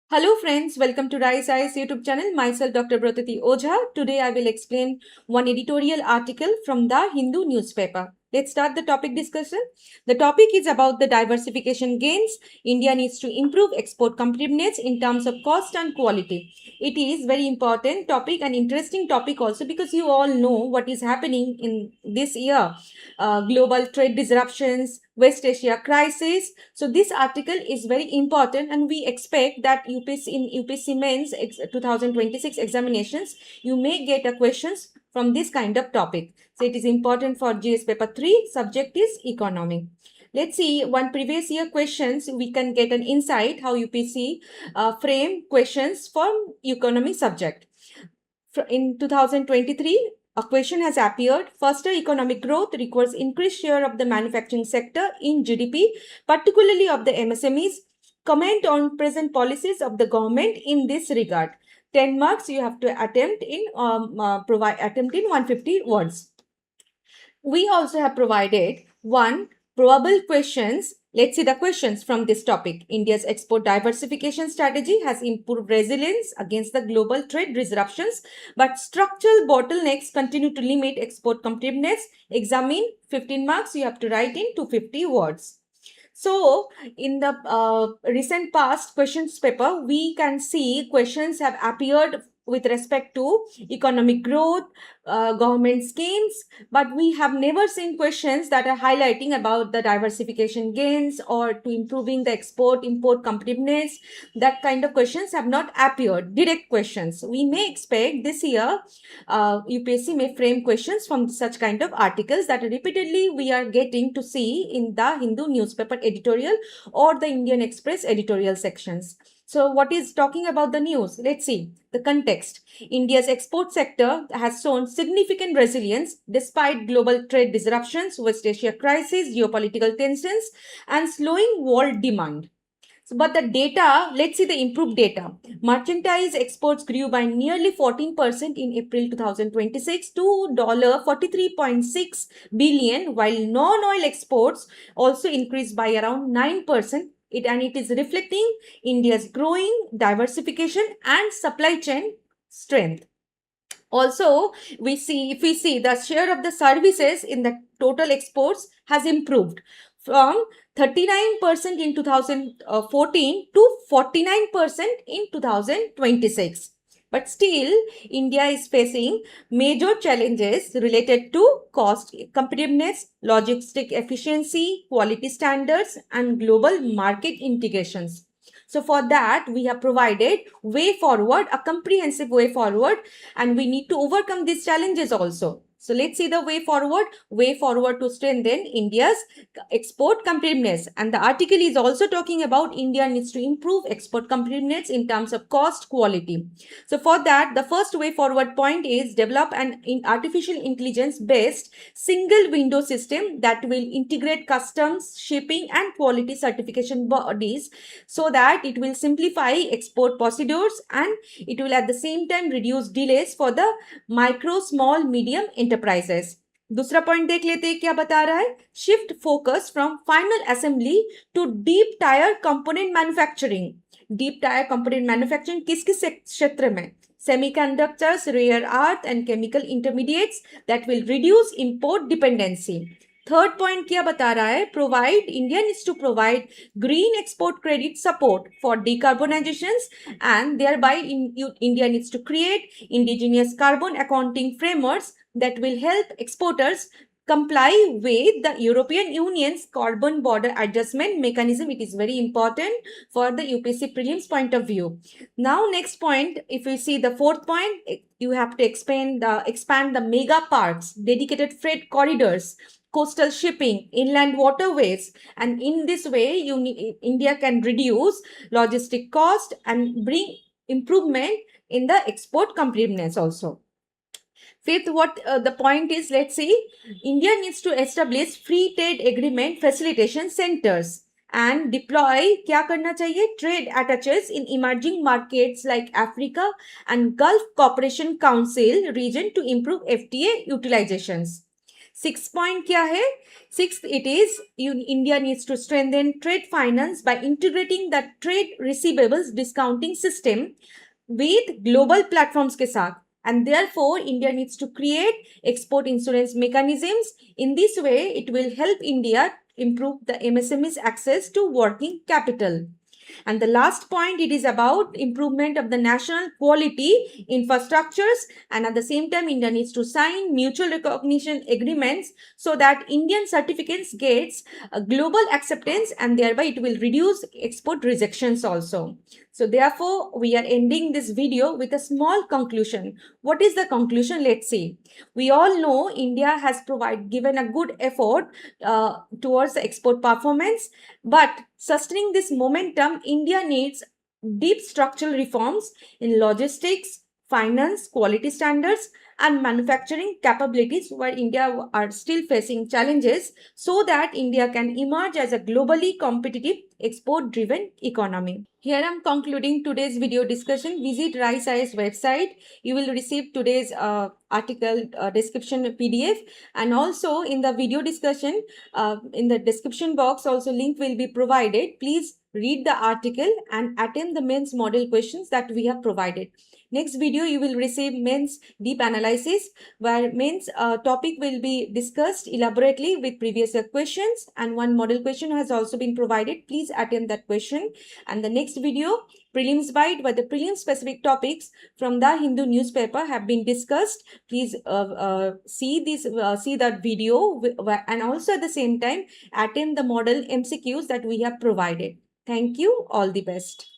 Hello friends, welcome to Rise Eyes YouTube channel. Myself Dr. Brotati Ojha. Today I will explain one editorial article from the Hindu newspaper. Let's start the topic discussion. The topic is about the diversification gains. India needs to improve export competitiveness in terms of cost and quality. It is very important topic and interesting topic also because you all know what is happening in this year. Global trade disruptions, West Asia crisis. So this article is very important and we expect that UPSC in UPSC Mains 2026 examinations, you may get a questions from this kind of topic. So it is important for GS paper 3, subject is economy. Let's see one previous year questions, we can get an insight how UPSC frame questions from economy subject. In 2023, a question has appeared. Faster economic growth requires increased share of the manufacturing sector in GDP, particularly of the MSMEs. Comment on present policies of the government in this regard. 10 marks you have to attempt in 150 words. We also have provided one probable questions. Let's see the questions from this topic. India's export diversification strategy has improved resilience against the global trade disruptions, but structural bottlenecks continue to limit export competitiveness. Examine 15 marks. You have to write in 250 words. So, in the recent past questions paper, we can see questions have appeared with respect to economic growth, government schemes, but we have never seen questions that are highlighting about the diversification gains or to improving the export-import competitiveness. That kind of questions have not appeared, direct questions. We may expect this year UPSC may frame questions from such kind of articles that repeatedly we are getting to see in the Hindu newspaper editorial or the Indian Express editorial sections. So what is talking about the news? Let's see the context. India's export sector has shown significant resilience despite global trade disruptions, West Asia crisis, geopolitical tensions, and slowing world demand. But the data, let's see the improved data. Merchandise exports grew by nearly 14% in April 2026 to $43.6 billion, while non-oil exports also increased by around 9%. It is reflecting India's growing diversification and supply chain strength. Also, if we see the share of the services in the total exports has improved from 39% in 2014 to 49% in 2026. But still, India is facing major challenges related to cost competitiveness, logistic efficiency, quality standards, and global market integrations. So for that, we have provided way forward, a comprehensive way forward, and we need to overcome these challenges also. So let's see the way forward to strengthen India's export competitiveness. And the article is also talking about India needs to improve export competitiveness in terms of cost quality. So for that, the first way forward point is develop an artificial intelligence based single window system that will integrate customs, shipping and quality certification bodies so that it will simplify export procedures and it will at the same time reduce delays for the micro, small, medium enterprises. दूसरा point देख लेते हैं क्या बता रहा है shift focus from final assembly to deep tier component manufacturing deep tier component manufacturing किस किस क्षेत्र में semiconductors, rare earth and chemical intermediates that will reduce import dependency. Third point क्या बता रहा है provide India needs to provide green export credit support for decarbonization and thereby India needs to create indigenous carbon accounting frameworks that will help exporters comply with the European Union's carbon border adjustment mechanism. It is very important for the UPSC prelims point of view. Now next point, if we see the fourth point, you have to expand the mega parks, dedicated freight corridors, coastal shipping, inland waterways, and in this way India can reduce logistic cost and bring improvement in the export competitiveness also. Fifth, what the point is, let's see, India needs to establish free trade agreement facilitation centers and deploy क्या करना चाहिए trade attaches in emerging markets like Africa and Gulf Cooperation Council region to improve FTA utilizations. Sixth point क्या है? Sixth, it is India needs to strengthen trade finance by integrating the trade receivables discounting system with global platforms के साथ. And therefore, India needs to create export insurance mechanisms. In this way, it will help India improve the MSME's access to working capital. And the last point, it is about improvement of the national quality infrastructures. And at the same time, India needs to sign mutual recognition agreements so that Indian certificates gets a global acceptance, and thereby it will reduce export rejections also. So therefore, we are ending this video with a small conclusion. What is the conclusion? Let's see. We all know India has given a good effort towards the export performance, but sustaining this momentum, India needs deep structural reforms in logistics, finance, quality standards, and manufacturing capabilities, where India are still facing challenges, so that India can emerge as a globally competitive export-driven economy. Here I am concluding today's video discussion. Visit RISE IAS website. You will receive today's article description PDF, and also in the video discussion, in the description box also link will be provided. Please read the article and attempt the mains model questions that we have provided. Next video, you will receive mains deep analysis, where mains topic will be discussed elaborately with previous questions, and one model question has also been provided. Please attempt that question. And the next video, prelims bite, where the prelim specific topics from the Hindu newspaper have been discussed. Please see that video, and also at the same time attempt the model MCQs that we have provided. Thank you. All the best.